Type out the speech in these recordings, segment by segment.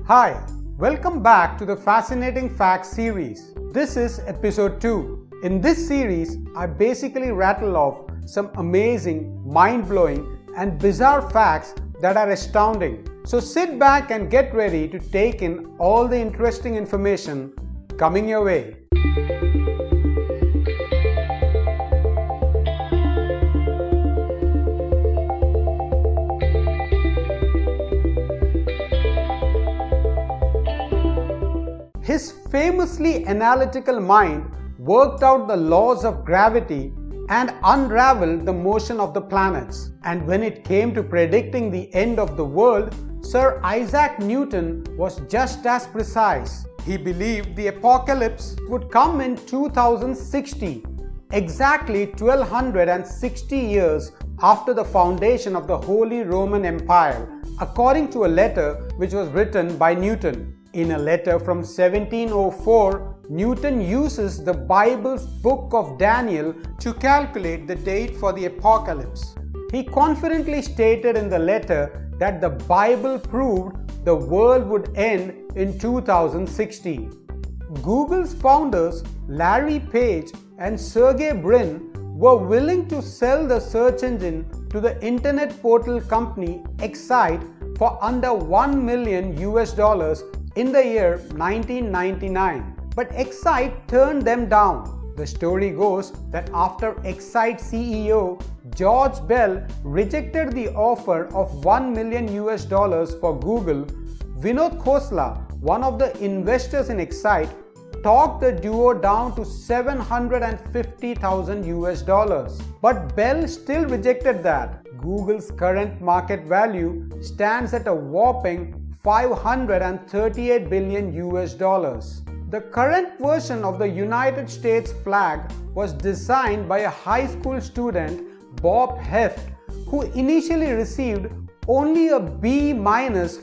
Hi, welcome back to the Fascinating Facts series. This is episode 2. In this series, I basically rattle off some amazing, mind-blowing and bizarre facts that are astounding. So sit back and get ready to take in all the interesting information coming your way. His famously analytical mind worked out the laws of gravity and unraveled the motion of the planets. And when it came to predicting the end of the world, Sir Isaac Newton was just as precise. He believed the apocalypse would come in 2060, exactly 1260 years after the foundation of the Holy Roman Empire, according to a letter which was written by Newton. In a letter from 1704, Newton uses the Bible's book of Daniel to calculate the date for the apocalypse. He confidently stated in the letter that the Bible proved the world would end in 2016. Google's founders Larry Page and Sergey Brin were willing to sell the search engine to the internet portal company Excite for under $1 million in the year 1999. But Excite turned them down. The story goes that after Excite CEO George Bell rejected the offer of $1 million for Google, Vinod Khosla, one of the investors in Excite, talked the duo down to $750,000. But Bell still rejected that. Google's current market value stands at a whopping $538 billion. The current version of the United States flag was designed by a high school student, Bob Heft, who initially received only a B-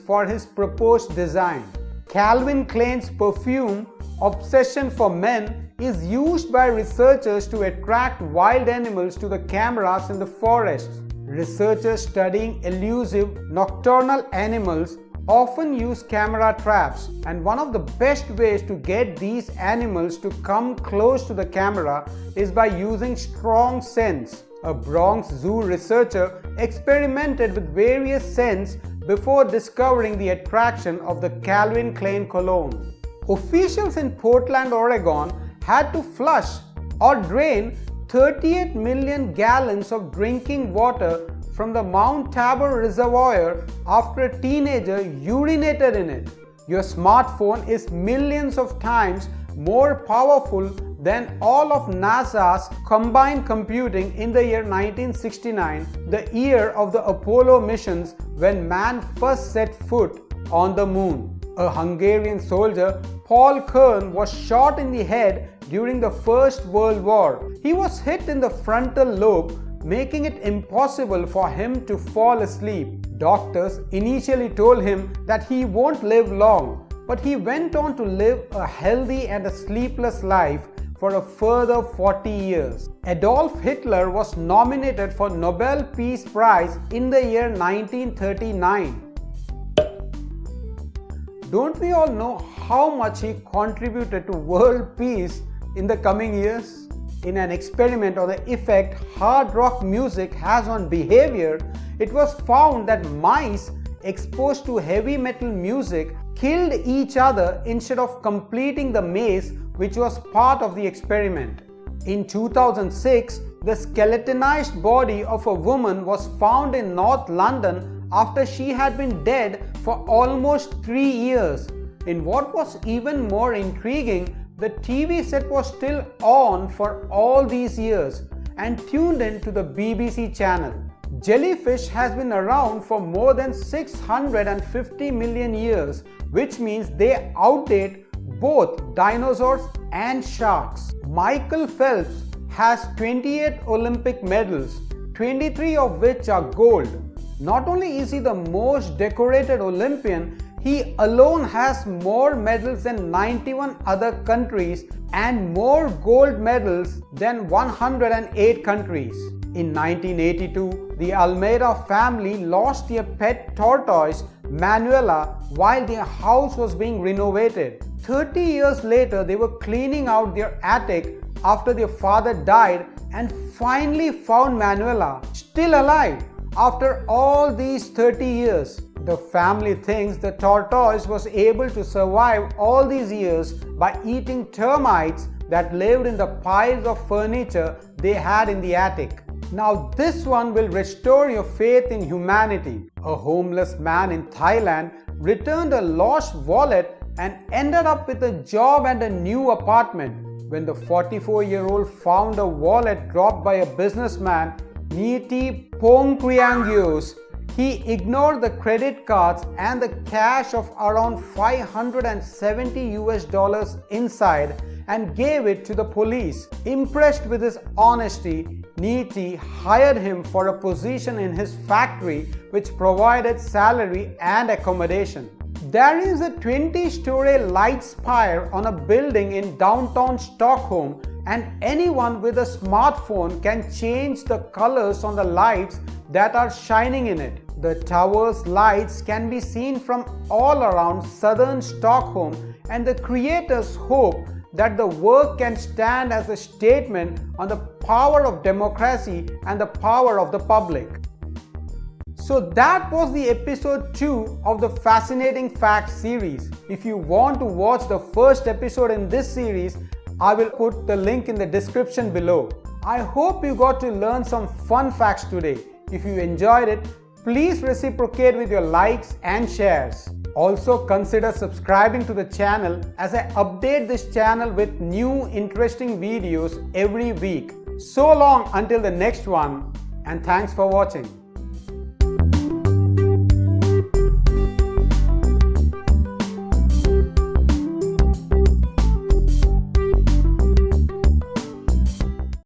for his proposed design. Calvin Klein's perfume, Obsession for Men, is used by researchers to attract wild animals to the cameras in the forests. Researchers studying elusive nocturnal animals often use camera traps, and one of the best ways to get these animals to come close to the camera is by using strong scents. A Bronx Zoo researcher experimented with various scents before discovering the attraction of the Calvin Klein cologne. Officials in Portland, Oregon had to flush or drain 38 million gallons of drinking water from the Mount Tabor Reservoir after a teenager urinated in it. Your smartphone is millions of times more powerful than all of NASA's combined computing in the year 1969, the year of the Apollo missions when man first set foot on the moon. A Hungarian soldier, Paul Kern, was shot in the head during the First World War. He was hit in the frontal lobe, making it impossible for him to fall asleep. Doctors initially told him that he won't live long, but he went on to live a healthy and a sleepless life for a further 40 years. Adolf Hitler was nominated for Nobel Peace Prize in the year 1939. Don't we all know how much he contributed to world peace in the coming years? In an experiment on the effect hard rock music has on behavior, it was found that mice exposed to heavy metal music killed each other instead of completing the maze, which was part of the experiment. In 2006, the skeletonized body of a woman was found in North London after she had been dead for almost 3 years. In what was even more intriguing, the TV set was still on for all these years and tuned in to the BBC channel. Jellyfish has been around for more than 650 million years, which means they outdate both dinosaurs and sharks. Michael Phelps has 28 Olympic medals, 23 of which are gold. Not only is he the most decorated Olympian, he alone has more medals than 91 other countries and more gold medals than 108 countries. In 1982, the Almeida family lost their pet tortoise Manuela while their house was being renovated. 30 years later, they were cleaning out their attic after their father died and finally found Manuela still alive after all these 30 years. The family thinks the tortoise was able to survive all these years by eating termites that lived in the piles of furniture they had in the attic. Now this one will restore your faith in humanity. A homeless man in Thailand returned a lost wallet and ended up with a job and a new apartment. When the 44-year-old found a wallet dropped by a businessman, Niti Pongkriangyos, he ignored the credit cards and the cash of around $570 inside and gave it to the police. Impressed with his honesty, Niti hired him for a position in his factory which provided salary and accommodation. There is a 20-story light spire on a building in downtown Stockholm, and anyone with a smartphone can change the colors on the lights that are shining in it. The tower's lights can be seen from all around southern Stockholm, and the creators hope that the work can stand as a statement on the power of democracy and the power of the public. So that was the episode 2 of the Fascinating Facts series. If you want to watch the first episode in this series, I will put the link in the description below. I hope you got to learn some fun facts today. If you enjoyed it, please reciprocate with your likes and shares. Also consider subscribing to the channel as I update this channel with new interesting videos every week. So long until the next one, and thanks for watching.